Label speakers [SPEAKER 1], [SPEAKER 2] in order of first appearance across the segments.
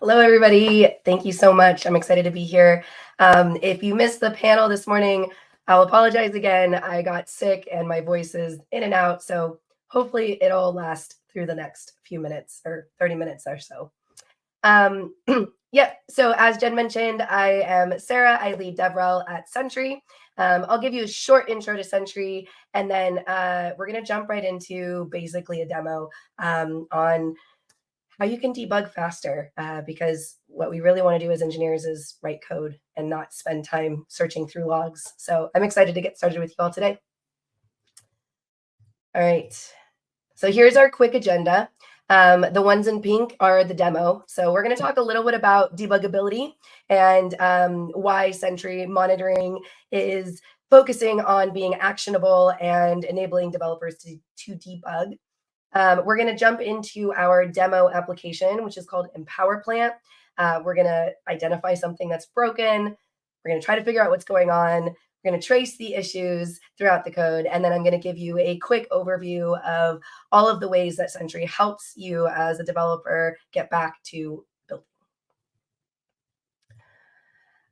[SPEAKER 1] Hello, everybody. Thank you so much. I'm excited to be here. If you missed the panel this morning, I'll apologize again. I got sick and my voice is in and out. So hopefully it'll last through the next few minutes or 30 minutes or so. Yeah, so as Jen mentioned, I am Sarah. I lead DevRel at Sentry. I'll give you a short intro to Sentry, and then we're going to jump right into basically a demo on how you can debug faster, because what we really want to do as engineers is write code and not spend time searching through logs. So I'm excited to get started with you all today. All right, so here's our quick agenda. The ones in pink are the demo. So we're going to talk a little bit about debuggability and why Sentry monitoring is focusing on being actionable and enabling developers to debug. We're going to jump into our demo application, which is called Empower Plant. We're going to identify something that's broken. We're going to try to figure out what's going on. We're going to trace the issues throughout the code. And then I'm going to give you a quick overview of all of the ways that Sentry helps you as a developer get back to building.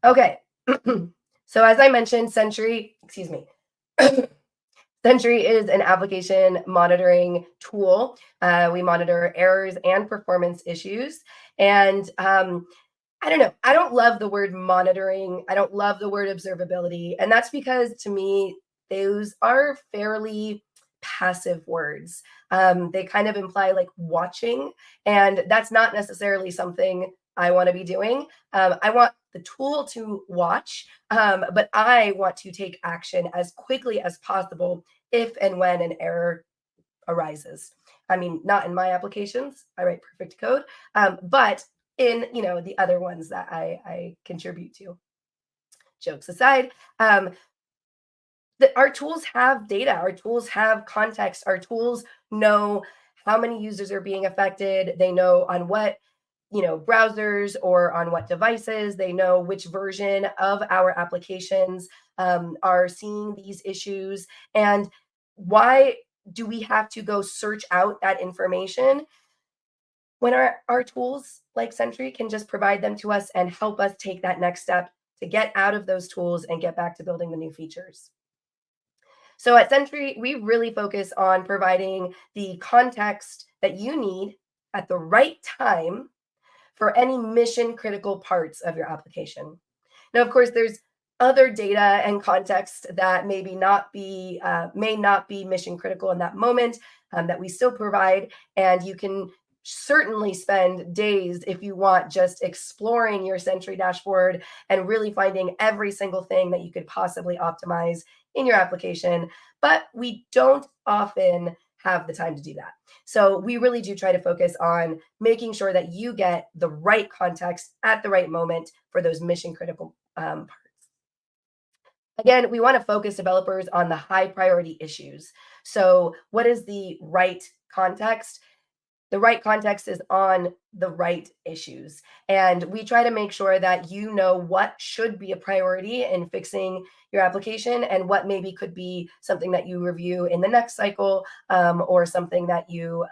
[SPEAKER 1] Okay. So as I mentioned, Sentry is an application monitoring tool. We monitor errors and performance issues. And I don't know. I don't love the word monitoring. I don't love the word observability. And that's because to me, those are fairly passive words. They kind of imply like watching. And that's not necessarily something I want to be doing. I want the tool to watch, but I want to take action as quickly as possible if and when an error arises. I mean, not in my applications. I write perfect code, but in the other ones that I contribute to. Jokes aside, our tools have data. Our tools have context. Our tools know how many users are being affected. They know on what browsers or on what devices. They know which version of our applications are seeing these issues. And why do we have to go search out that information when our tools like Sentry can just provide them to us and help us take that next step to get out of those tools and get back to building the new features? So at Sentry, we really focus on providing the context that you need at the right time for any mission critical parts of your application. Now, of course, there's other data and context that may not be mission critical in that moment, that we still provide, and you can certainly spend days if you want just exploring your Sentry dashboard and really finding every single thing that you could possibly optimize in your application. But we don't often have the time to do that. So we really do try to focus on making sure that you get the right context at the right moment for those mission critical parts. Again, we want to focus developers on the high priority issues. So what is the right context? The right context is on the right issues. And we try to make sure that you know what should be a priority in fixing your application and what maybe could be something that you review in the next cycle, or something that you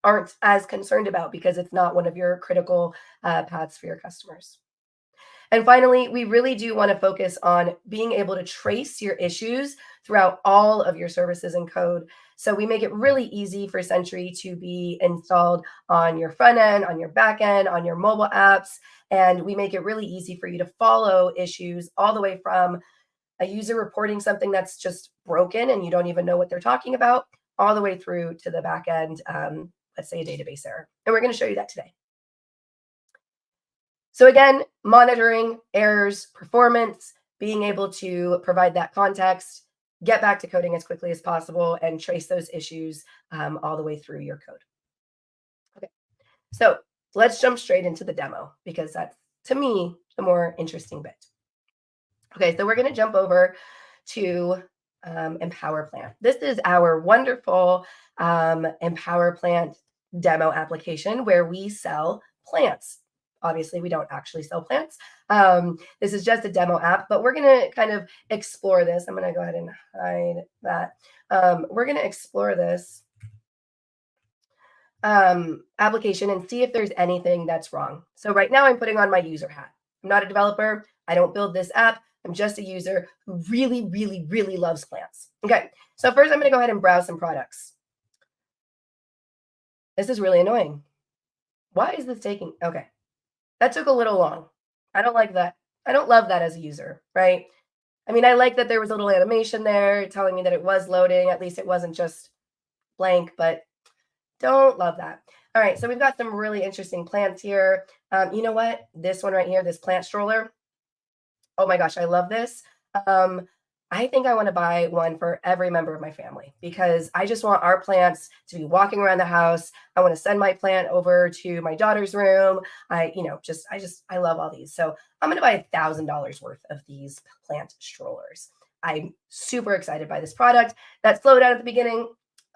[SPEAKER 1] aren't as concerned about because it's not one of your critical paths for your customers. And finally, we really do want to focus on being able to trace your issues throughout all of your services and code. So we make it really easy for Sentry to be installed on your front end, on your back end, on your mobile apps. And we make it really easy for you to follow issues all the way from a user reporting something that's just broken and you don't even know what they're talking about, all the way through to the back end, let's say a database error. And we're going to show you that today. So again, monitoring errors, performance, being able to provide that context, get back to coding as quickly as possible, and trace those issues all the way through your code. Okay, so let's jump straight into the demo because that's, to me, the more interesting bit. Okay, so we're going to jump over to Empower Plant. This is our wonderful Empower Plant demo application where we sell plants. Obviously, we don't actually sell plants. This is just a demo app, but we're going to kind of explore this. I'm going to go ahead and hide that. We're going to explore this application and see if there's anything that's wrong. So right now I'm putting on my user hat. I'm not a developer. I don't build this app. I'm just a user who really, really, really loves plants. Okay, so first I'm going to go ahead and browse some products. This is really annoying. Why is this taking? Okay, that took a little long. I don't like that. I don't love that as a user, right? I mean, I like that there was a little animation there telling me that it was loading. At least it wasn't just blank, but don't love that. All right, so we've got some really interesting plants here. You know what? This one right here, this plant stroller. Oh my gosh, I love this. Um, I think I want to buy one for every member of my family because I just want our plants to be walking around the house. I want to send my plant over to my daughter's room. I love all these. So I'm going to buy $1,000 worth of these plant strollers. I'm super excited by this product. That slowed down at the beginning.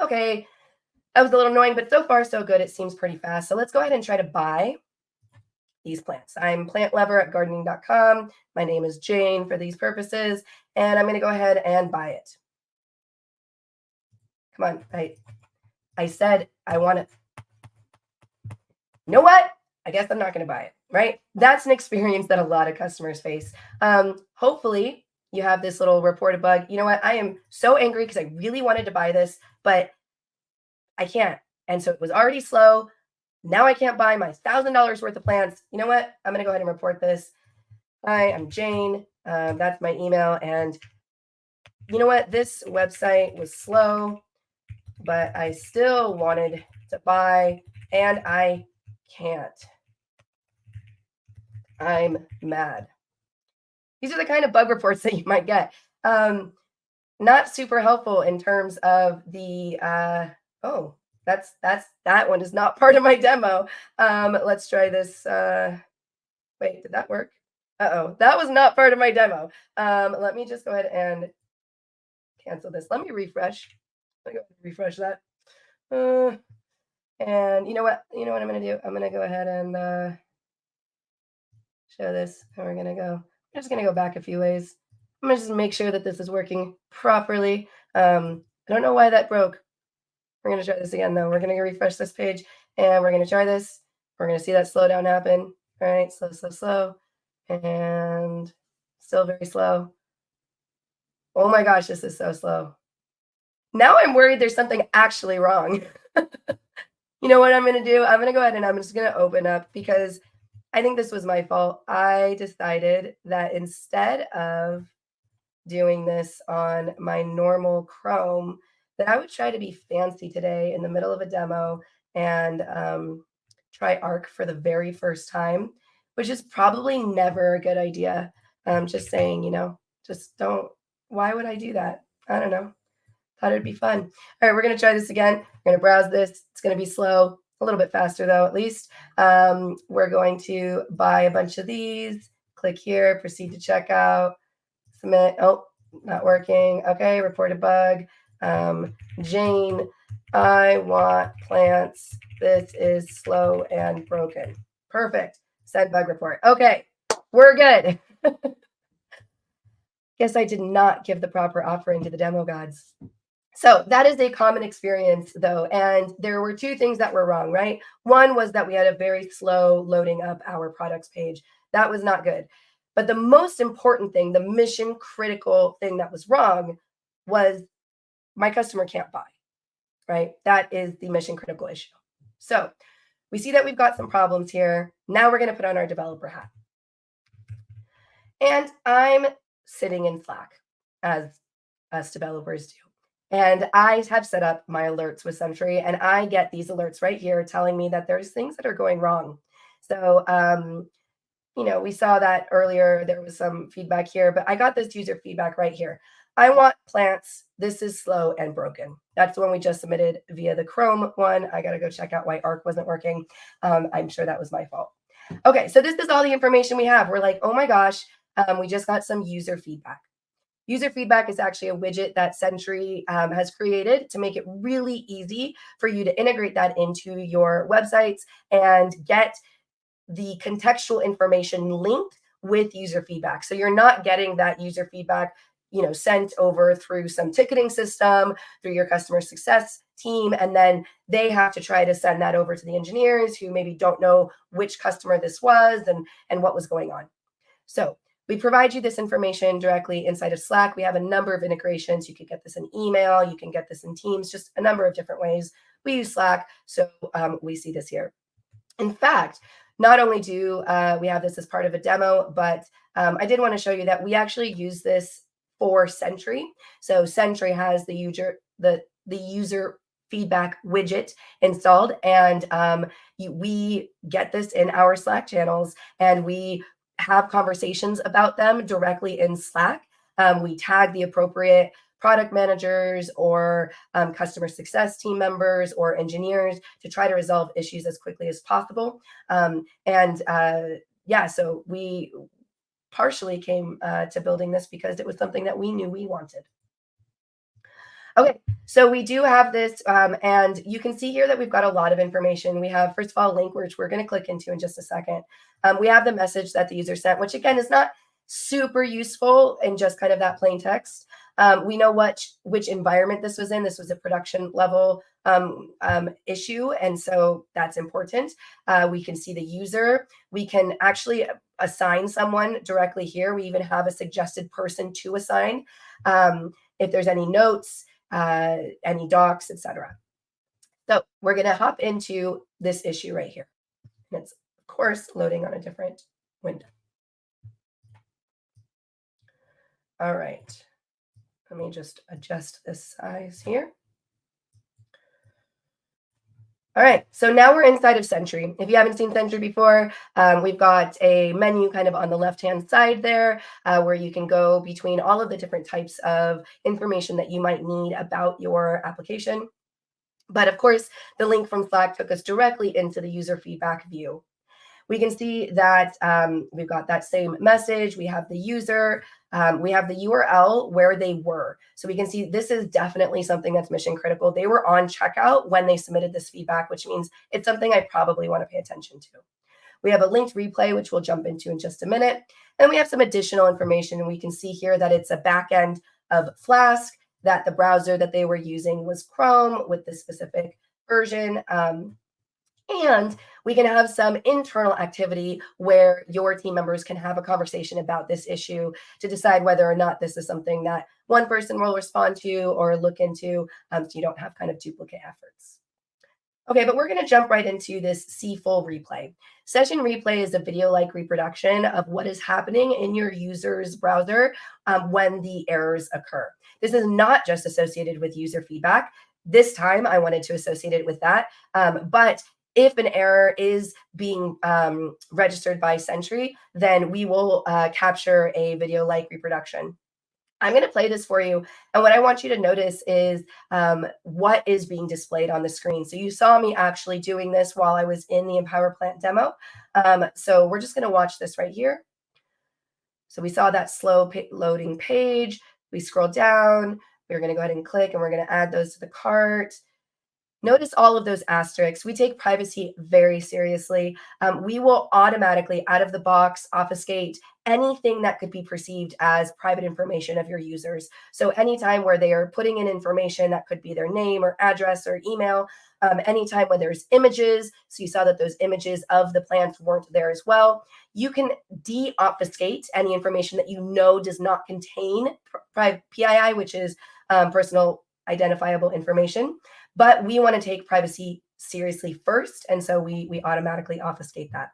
[SPEAKER 1] Okay, that was a little annoying, but so far so good. It seems pretty fast. So let's go ahead and try to buy these plants. I'm plant lover at gardening.com. My name is Jane for these purposes, and I'm going to go ahead and buy it. Come on. I said I want it. You know what? I guess I'm not going to buy it, right? That's an experience that a lot of customers face. Hopefully you have this little reported bug. You know what? I am so angry because I really wanted to buy this, but I can't. And so it was already slow. Now I can't buy my $1,000 worth of plants. You know what? I'm going to go ahead and report this. Hi, I'm Jane. That's my email. And you know what? This website was slow, but I still wanted to buy, and I can't. I'm mad. These are the kind of bug reports that you might get. Not super helpful in terms of the, that one is not part of my demo. Let's try this. Wait, did that work? Uh-oh, that was not part of my demo. Let me just go ahead and cancel this. Let me refresh. Let me go refresh that. And you know what? You know what I'm going to do? I'm going to go ahead and show this. And we're going to go. I'm just going to go back a few ways. I'm going to just make sure that this is working properly. I don't know why that broke. We're going to try this again, though. We're going to refresh this page, and we're going to try this. We're going to see that slowdown happen. All right, slow, slow, slow, and still very slow. Oh my gosh, this is so slow. Now I'm worried there's something actually wrong. You know what I'm going to do? I'm going to go ahead and I'm just going to open up because I think this was my fault. I decided that instead of doing this on my normal Chrome, that I would try to be fancy today in the middle of a demo and try Arc for the very first time, which is probably never a good idea. I'm just saying, you know, just don't. Why would I do that? I don't know. Thought it'd be fun. All right, we're going to try this again. We're going to browse this. It's going to be slow, a little bit faster though, at least. We're going to buy a bunch of these. Click here, proceed to checkout, submit. Oh, not working. Okay, report a bug. Jane, I want plants. This is slow and broken. Perfect. Send bug report. Okay, we're good. Guess I did not give the proper offering to the demo gods. So that is a common experience, though. And there were two things that were wrong, right? One was that we had a very slow loading up our products page. That was not good. But the most important thing, the mission critical thing that was wrong was my customer can't buy, right? That is the mission critical issue. So we see that we've got some problems here. Now we're going to put on our developer hat. And I'm sitting in Slack, as us developers do. And I have set up my alerts with Sentry, and I get these alerts right here telling me that there's things that are going wrong. So, you know, we saw that earlier. There was some feedback here, but I got this user feedback right here. I want plants. This is slow and broken. That's the one we just submitted via the Chrome one. I got to go check out why Arc wasn't working. I'm sure that was my fault. Okay, so this is all the information we have. We're like, oh my gosh, we just got some user feedback. User feedback is actually a widget that Sentry has created to make it really easy for you to integrate that into your websites and get the contextual information linked with user feedback. So you're not getting that user feedback, sent over through some ticketing system, through your customer success team, and then they have to try to send that over to the engineers who maybe don't know which customer this was and what was going on. So we provide you this information directly inside of Slack. We have a number of integrations. You could get this in email, you can get this in Teams, just a number of different ways. We use Slack, so we see this here. In fact, not only do we have this as part of a demo, but I did want to show you that we actually use this for Sentry. So Sentry has the user feedback widget installed, and we get this in our Slack channels, and we have conversations about them directly in Slack. We tag the appropriate product managers or customer success team members or engineers to try to resolve issues as quickly as possible. Yeah, so we partially came to building this because it was something that we knew we wanted. Okay, so we do have this, and you can see here that we've got a lot of information. We have, first of all, a link, which we're going to click into in just a second. We have the message that the user sent, which again is not super useful in just kind of that plain text. We know which environment this was in. This was a production level issue, and so that's important. We can see the user. We can actually assign someone directly here. We even have a suggested person to assign. If there's any notes, any docs, etc. So we're going to hop into this issue right here. And it's, of course, loading on a different window. All right. Let me just adjust this size here. All right, so now we're inside of Sentry. If you haven't seen Sentry before, we've got a menu kind of on the left-hand side there where you can go between all of the different types of information that you might need about your application. But of course, the link from Slack took us directly into the user feedback view. We can see that we've got that same message. We have the user. We have the URL where they were. So we can see this is definitely something that's mission critical. They were on checkout when they submitted this feedback, which means it's something I probably want to pay attention to. We have a linked replay, which we'll jump into in just a minute. And we have some additional information. And we can see here that it's a backend of Flask, that the browser that they were using was Chrome with this specific version. And we can have some internal activity where your team members can have a conversation about this issue to decide whether or not this is something that one person will respond to or look into, so you don't have kind of duplicate efforts. Okay, but we're going to jump right into this see full replay. Session replay is a video-like reproduction of what is happening in your user's browser when the errors occur. This is not just associated with user feedback. This time I wanted to associate it with that, but if an error is being registered by Sentry, then we will capture a video-like reproduction. I'm going to play this for you. And what I want you to notice is what is being displayed on the screen. So you saw me actually doing this while I was in the Empower Plant demo. So we're just going to watch this right here. So we saw that slow loading page. We scroll down. We're going to go ahead and click, and we're going to add those to the cart. Notice all of those asterisks. We take privacy very seriously. We will automatically, out of the box, obfuscate anything that could be perceived as private information of your users. So anytime where they are putting in information that could be their name or address or email, anytime when there's images, so you saw that those images of the plants weren't there as well, you can de-obfuscate any information that you know does not contain PII, which is personal identifiable information. But we want to take privacy seriously first, and so we automatically obfuscate that.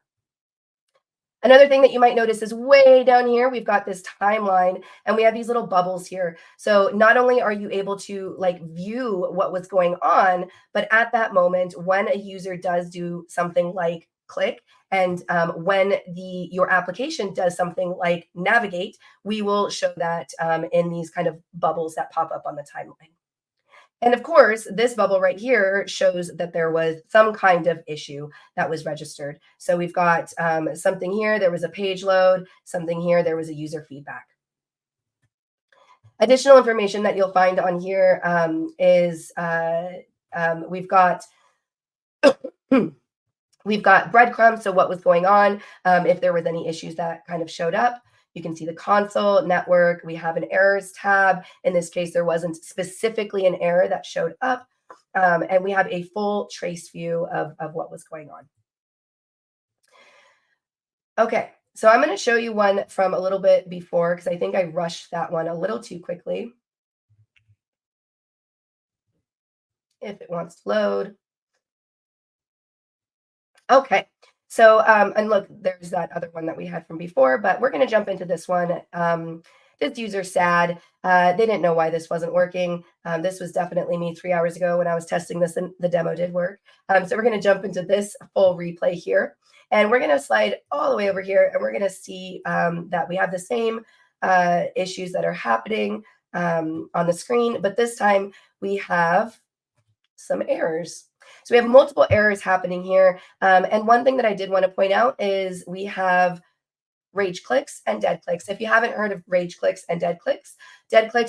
[SPEAKER 1] Another thing that you might notice is way down here, we've got this timeline, and we have these little bubbles here. So not only are you able to view what was going on, but at that moment, when a user does do something like click, and when your application does something like navigate, we will show that in these kind of bubbles that pop up on the timeline. And of course, this bubble right here shows that there was some kind of issue that was registered. So we've got something here, there was a page load, something here, there was a user feedback. Additional information that you'll find on here is we've got we've got breadcrumbs, so what was going on, if there was any issues that kind of showed up. You can see the console, network. We have an errors tab. In this case, there wasn't specifically an error that showed up. And we have a full trace view of what was going on. Okay, so I'm going to show you one from a little bit before because I think I rushed that one a little too quickly. If it wants to load. Okay, so and look, there's that other one that we had from before, but we're going to jump into this one. This user's sad. They didn't know why this wasn't working. This was definitely me 3 hours ago when I was testing this and the demo did work. So we're going to jump into this full replay here. And we're going to slide all the way over here and we're going to see that we have the same issues that are happening on the screen, but this time we have some errors. So we have multiple errors happening here. And one thing that I did want to point out is we have rage clicks and dead clicks. If you haven't heard of rage clicks and dead clicks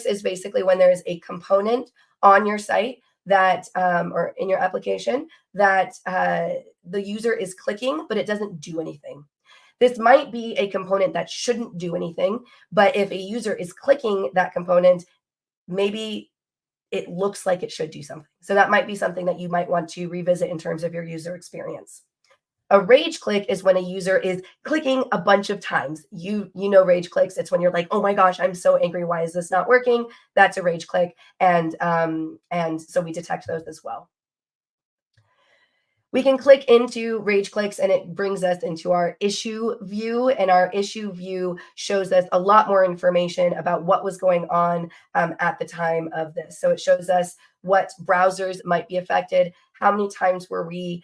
[SPEAKER 1] is basically when there is a component on your site that, or in your application that the user is clicking, but it doesn't do anything. This might be a component that shouldn't do anything, but if a user is clicking that component, maybe it looks like it should do something. So that might be something that you might want to revisit in terms of your user experience. A rage click is when a user is clicking a bunch of times. You know rage clicks. It's when you're like, oh my gosh, I'm so angry. Why is this not working? That's a rage click. And so we detect those as well. We can click into rage clicks and it brings us into our issue view, and our issue view shows us a lot more information about what was going on at the time of this. So it shows us what browsers might be affected, how many times were we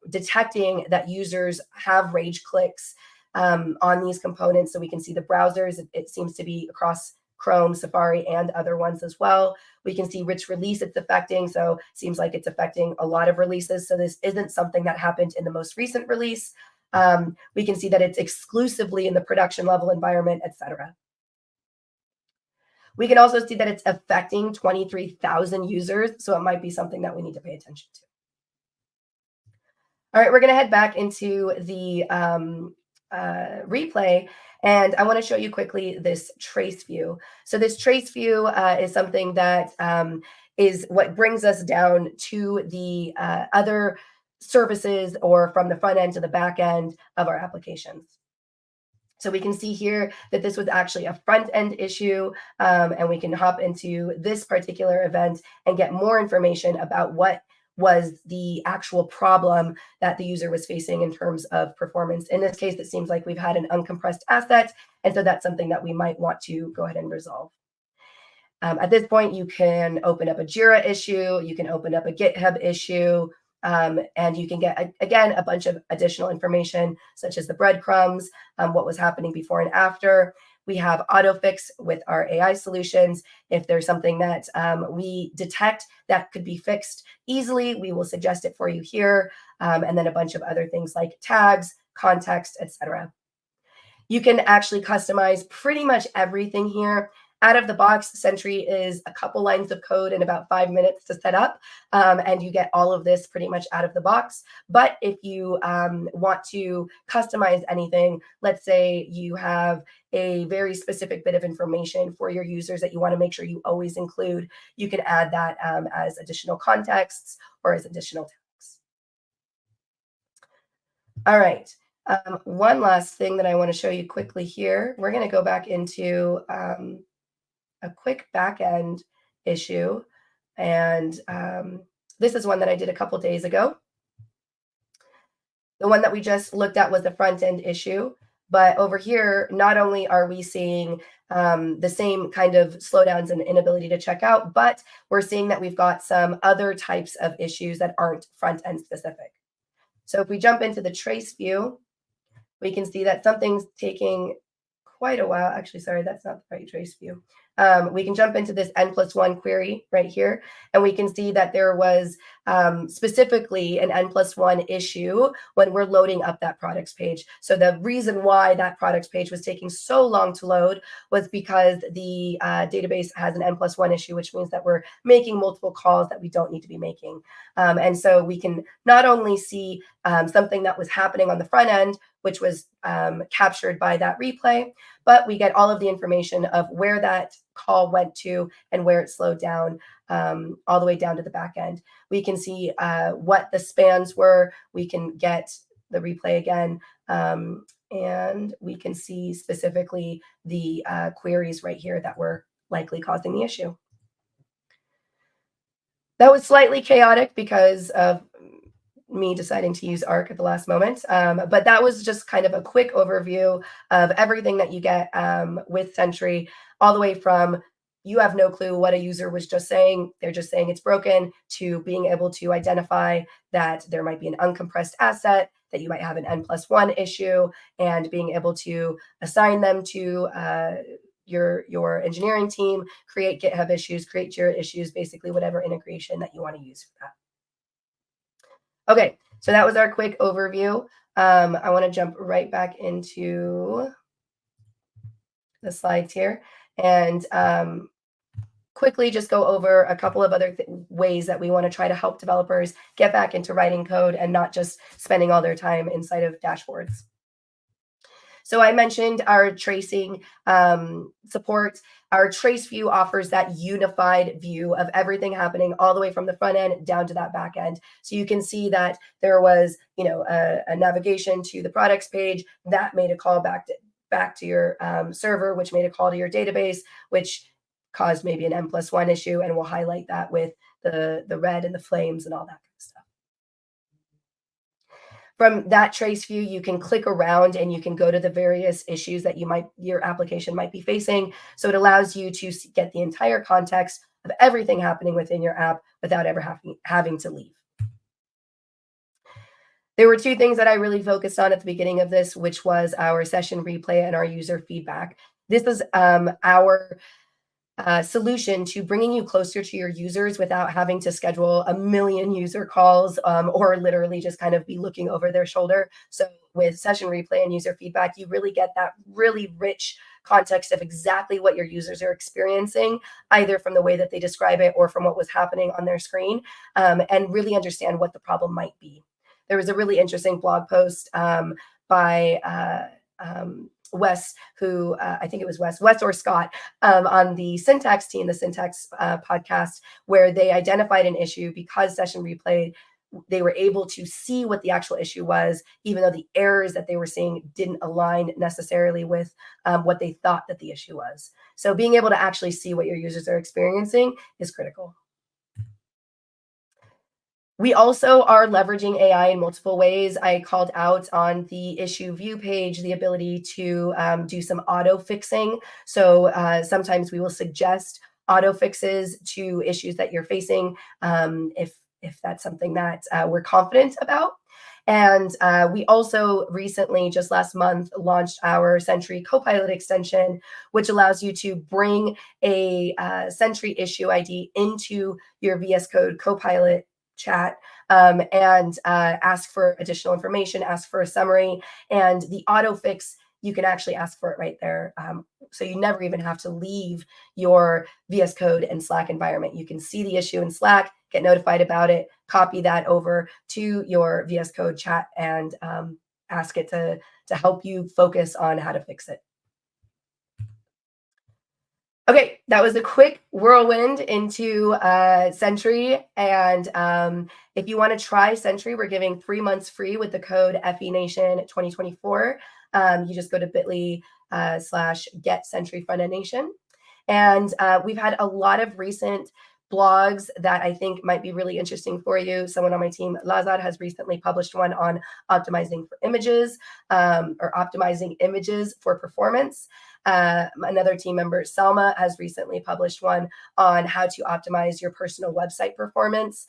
[SPEAKER 1] detecting that users have rage clicks on these components. So we can see the browsers. It seems to be across Chrome, Safari, and other ones as well. We can see which release it's affecting. So it seems like it's affecting a lot of releases. So this isn't something that happened in the most recent release. We can see that it's exclusively in the production level environment, etc. We can also see that it's affecting 23,000 users. So it might be something that we need to pay attention to. All right, we're going to head back into the replay. And I want to show you quickly this trace view. So this trace view is something that is what brings us down to the other services or from the front end to the back end of our applications. So we can see here that this was actually a front end issue, and we can hop into this particular event and get more information about what was the actual problem that the user was facing in terms of performance. In this case, it seems like we've had an uncompressed asset, and so that's something that we might want to go ahead and resolve. At this point, you can open up a Jira issue, you can open up a GitHub issue, and you can get, again, a bunch of additional information, such as the breadcrumbs, what was happening before and after. We have autofix with our AI solutions. If there's something that we detect that could be fixed easily, we will suggest it for you here. And then a bunch of other things like tags, context, etc. You can actually customize pretty much everything here. Out of the box, Sentry is a couple lines of code in about 5 minutes to set up, and you get all of this pretty much out of the box. But if you want to customize anything, let's say you have a very specific bit of information for your users that you want to make sure you always include, you can add that as additional contexts or as additional tags. All right. One last thing that I want to show you quickly here. We're going to go back into a quick backend issue. And this is one that I did a couple days ago. The one that we just looked at was the front end issue. But over here, not only are we seeing the same kind of slowdowns and inability to check out, but we're seeing that we've got some other types of issues that aren't front end specific. So if we jump into the trace view, we can see that something's taking quite a while. Actually, sorry, that's not the right trace view. We can jump into this n+1 query right here, and we can see that there was specifically an n+1 issue when we're loading up that products page. So the reason why that products page was taking so long to load was because the database has an n+1 issue, which means that we're making multiple calls that we don't need to be making. And so we can not only see something that was happening on the front end, which was captured by that replay, but we get all of the information of where that call went to and where it slowed down, all the way down to the back end. We can see what the spans were. We can get the replay again, and we can see specifically the queries right here that were likely causing the issue. That was slightly chaotic because of me deciding to use Arc at the last moment. But that was just kind of a quick overview of everything that you get with Sentry, all the way from you have no clue what a user was just saying, they're just saying it's broken, to being able to identify that there might be an uncompressed asset, that you might have an N+1 issue, and being able to assign them to your engineering team, create GitHub issues, create Jira issues, basically whatever integration that you want to use for that. Okay, so that was our quick overview. I want to jump right back into the slides here and quickly just go over a couple of other ways that we want to try to help developers get back into writing code and not just spending all their time inside of dashboards. So I mentioned our tracing support. Our trace view offers that unified view of everything happening all the way from the front end down to that back end. So you can see that there was, a navigation to the products page that made a call back to your server, which made a call to your database, which caused maybe an N+1 issue, and we'll highlight that with the red and the flames and all that kind of stuff. From that trace view, you can click around and you can go to the various issues that your application might be facing. So it allows you to get the entire context of everything happening within your app without ever having to leave. There were two things that I really focused on at the beginning of this, which was our session replay and our user feedback. This is our solution to bringing you closer to your users without having to schedule a million user calls or literally just kind of be looking over their shoulder. So with session replay and user feedback, you really get that really rich context of exactly what your users are experiencing, either from the way that they describe it or from what was happening on their screen, and really understand what the problem might be. There was a really interesting blog post by Wes, who I think it was Wes or Scott, on the Syntax team, the Syntax podcast, where they identified an issue because session replay, they were able to see what the actual issue was, even though the errors that they were seeing didn't align necessarily with what they thought that the issue was. So being able to actually see what your users are experiencing is critical. We also are leveraging AI in multiple ways. I called out on the issue view page the ability to do some auto fixing. So sometimes we will suggest auto fixes to issues that you're facing if that's something that we're confident about. And we also recently, just last month, launched our Sentry Copilot extension, which allows you to bring a Sentry issue ID into your VS Code Copilot chat and ask for additional information, ask for a summary, and the auto fix, you can actually ask for it right there. So you never even have to leave your VS Code and Slack environment. You can see the issue in Slack, get notified about it, copy that over to your VS Code chat, and ask it to help you focus on how to fix it. Okay, that was a quick whirlwind into Sentry. And if you want to try Sentry, we're giving 3 months free with the code FENation2024. You just go to bit.ly/get Sentry Frontend Nation. And we've had a lot of recent blogs that I think might be really interesting for you. Someone on my team, Lazar, has recently published one on optimizing for images or optimizing images for performance. Another team member, Salma, has recently published one on how to optimize your personal website performance.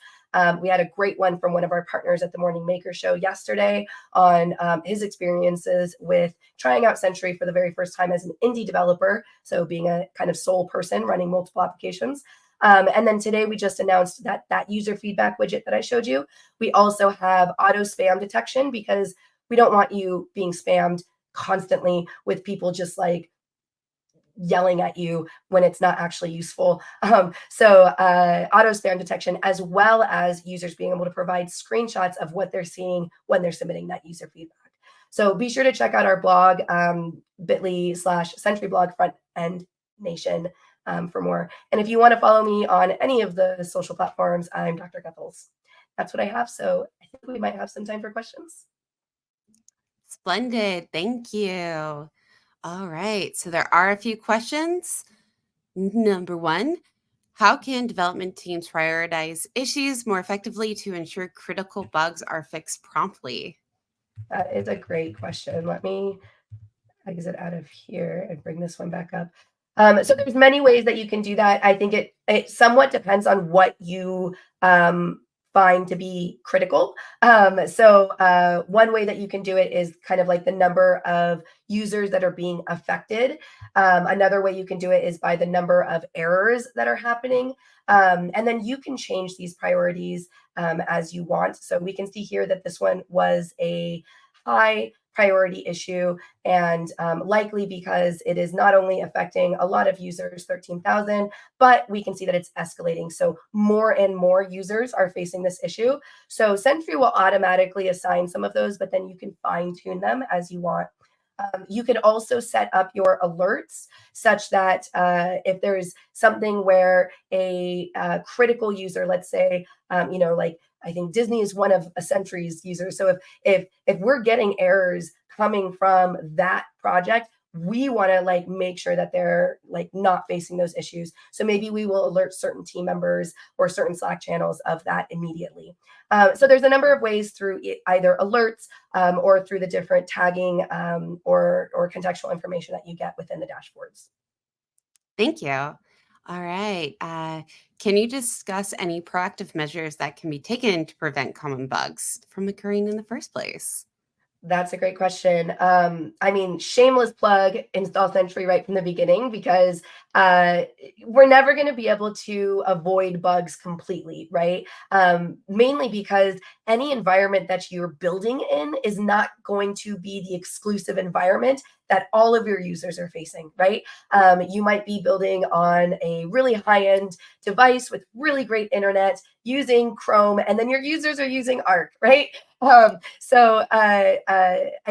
[SPEAKER 1] We had a great one from one of our partners at the Morning Maker show yesterday on his experiences with trying out Sentry for the very first time as an indie developer, so being a kind of sole person running multiple applications. And then today we just announced that user feedback widget that I showed you. We also have auto spam detection, because we don't want you being spammed constantly with people just like yelling at you when it's not actually useful. So auto spam detection, as well as users being able to provide screenshots of what they're seeing when they're submitting that user feedback. So be sure to check out our blog, bit.ly/SentryBlog Frontend Nation for more. And if you want to follow me on any of the social platforms, I'm Dr. Guthals. That's what I have. So I think we might have some time for questions.
[SPEAKER 2] Splendid. Thank you. All right. So there are a few questions. Number one, how can development teams prioritize issues more effectively to ensure critical bugs are fixed promptly?
[SPEAKER 1] That is a great question. Let me exit out of here and bring this one back up. So there's many ways that you can do that. I think it somewhat depends on what you find to be critical. One way that you can do it is kind of like the number of users that are being affected. Another way you can do it is by the number of errors that are happening. And then you can change these priorities as you want. So we can see here that this one was a high priority issue, and likely because it is not only affecting a lot of users, 13,000, but we can see that it's escalating. So more and more users are facing this issue. So Sentry will automatically assign some of those, but then you can fine tune them as you want. You can also set up your alerts such that if there's something where a critical user, let's say, like I think Disney is one of a Sentry's users. So if we're getting errors coming from that project, we want to like make sure that they're like not facing those issues. So maybe we will alert certain team members or certain Slack channels of that immediately. So there's a number of ways through either alerts or through the different tagging or contextual information that you get within the dashboards.
[SPEAKER 2] Thank you. All right. Can you discuss any proactive measures that can be taken to prevent common bugs from occurring in the first place?
[SPEAKER 1] That's a great question. I mean, shameless plug, install Sentry right from the beginning, because we're never going to be able to avoid bugs completely, right? Mainly because any environment that you're building in is not going to be the exclusive environment that all of your users are facing, right? You might be building on a really high-end device with really great internet using Chrome, and then your users are using Arc, right? I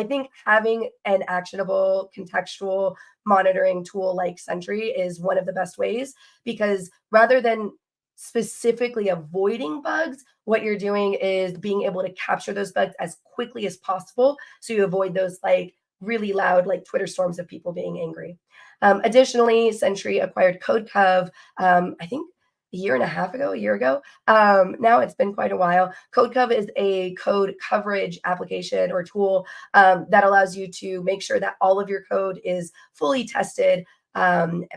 [SPEAKER 1] think having an actionable contextual monitoring tool like Sentry is one of the best ways, because rather than specifically avoiding bugs, what you're doing is being able to capture those bugs as quickly as possible, so you avoid those like really loud like Twitter storms of people being angry. Additionally, Sentry acquired CodeCov, I think a year ago. Now it's been quite a while. CodeCov is a code coverage application or tool that allows you to make sure that all of your code is fully tested,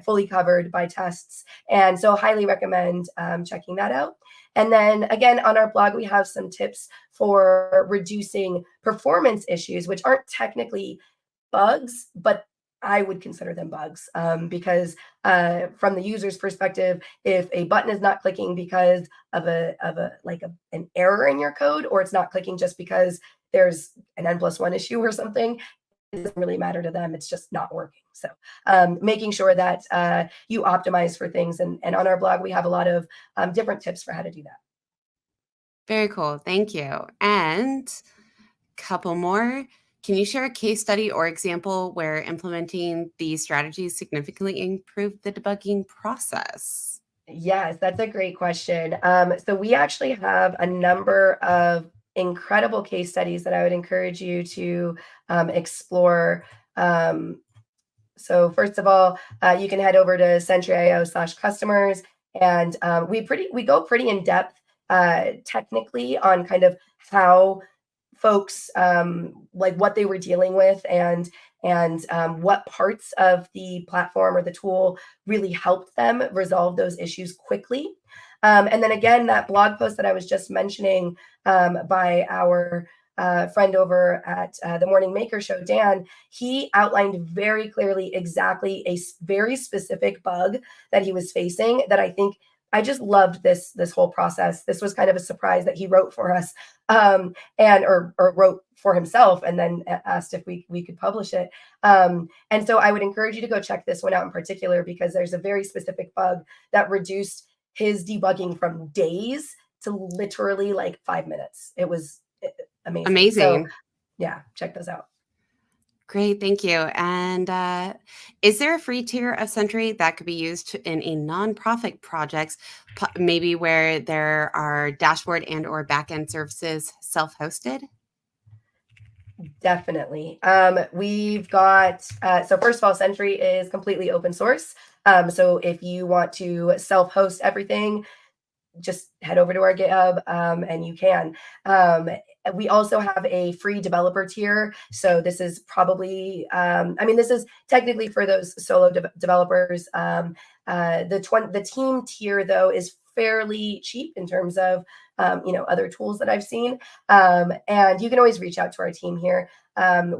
[SPEAKER 1] fully covered by tests. And so highly recommend checking that out. And then again, on our blog, we have some tips for reducing performance issues, which aren't technically bugs, but I would consider them bugs because from the user's perspective, if a button is not clicking because of an error in your code, or it's not clicking just because there's an N+1 issue or something, it doesn't really matter to them. It's just not working. So making sure that you optimize for things. And on our blog, we have a lot of different tips for how to do that.
[SPEAKER 2] Very cool. Thank you. And a couple more. Can you share a case study or example where implementing these strategies significantly improved the debugging process?
[SPEAKER 1] Yes, that's a great question. So we actually have a number of incredible case studies that I would encourage you to explore. So first of all, you can head over to Sentry.io/customers, and we go pretty in depth technically on kind of how folks like what they were dealing with, and what parts of the platform or the tool really helped them resolve those issues quickly. And then again, that blog post that I was just mentioning by our friend over at the Morning Maker Show, Dan, he outlined very clearly exactly a very specific bug that he was facing that I think I just loved this whole process. This was kind of a surprise that he wrote for us, or wrote for himself, and then asked if we could publish it. And so I would encourage you to go check this one out in particular, because there's a very specific bug that reduced his debugging from days to literally like 5 minutes. It was amazing.
[SPEAKER 2] Amazing.
[SPEAKER 1] So yeah, check those out.
[SPEAKER 2] Great, thank you. And is there a free tier of Sentry that could be used in a nonprofit projects, maybe where there are dashboard and or backend services self-hosted?
[SPEAKER 1] Definitely. We've got, so first of all, Sentry is completely open source. So if you want to self-host everything, just head over to our GitHub and you can. We also have a free developer tier. So this is probably, this is technically for those solo developers. The team tier, though, is fairly cheap in terms of other tools that I've seen. And you can always reach out to our team here.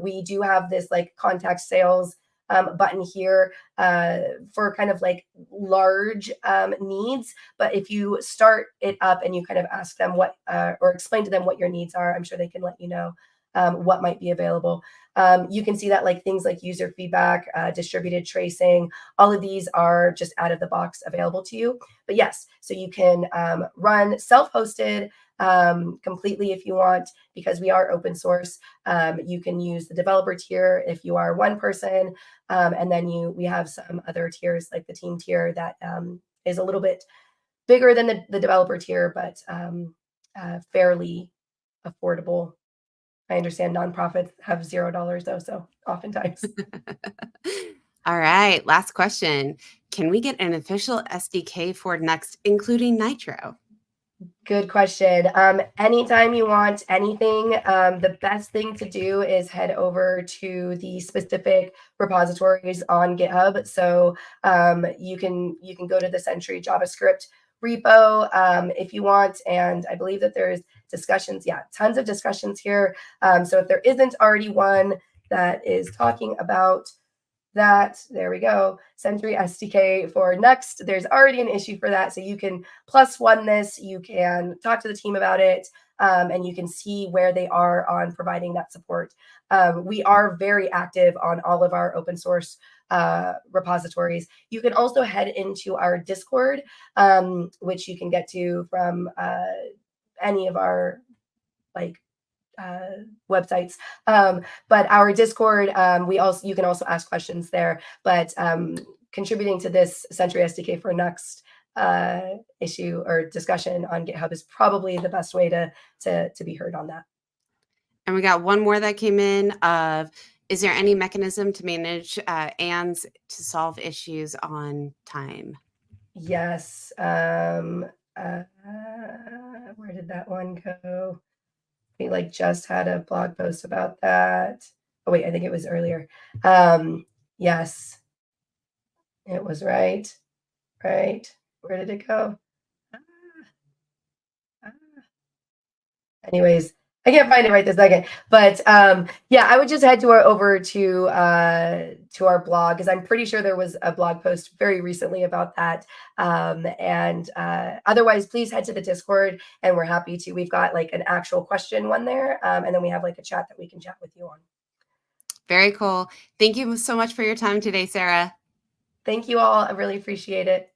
[SPEAKER 1] We do have this like contact sales button here for kind of like large needs. But if you start it up and you kind of ask them what, or explain to them what your needs are, I'm sure they can let you know what might be available. You can see that like things like user feedback, distributed tracing, all of these are just out of the box available to you. But yes, so you can run self-hosted completely if you want, because we are open source. You can use the developer tier if you are one person. And then we have some other tiers like the team tier that is a little bit bigger than the developer tier, but fairly affordable. I understand nonprofits have $0 though, so oftentimes.
[SPEAKER 2] All right, last question. Can we get an official SDK for Next, including Nitro?
[SPEAKER 1] Good question. Anytime you want anything, the best thing to do is head over to the specific repositories on GitHub. So you can go to the Sentry JavaScript repo if you want, and I believe that there's discussions. Yeah, tons of discussions here. So if there isn't already one that is talking about that, there we go, Sentry SDK for Next. There's already an issue for that. So you can +1 this, you can talk to the team about it, and you can see where they are on providing that support. We are very active on all of our open source repositories. You can also head into our Discord, which you can get to from any of our like websites. But our Discord, you can also ask questions there. But contributing to this Sentry SDK for Next issue or discussion on GitHub is probably the best way to be heard on that.
[SPEAKER 2] And we got one more that came in of, is there any mechanism to manage ANDs to solve issues on time?
[SPEAKER 1] Yes. Where did that one go? We like just had a blog post about that. Oh wait, I think it was earlier. Yes, it was right. Where did it go? Anyways, I can't find it right this second. But yeah, I would just head over to our blog, because I'm pretty sure there was a blog post very recently about that. And otherwise, please head to the Discord, and we're happy to. We've got like an actual question one there, and then we have like a chat that we can chat with you on.
[SPEAKER 2] Very cool. Thank you so much for your time today, Sarah.
[SPEAKER 1] Thank you all. I really appreciate it.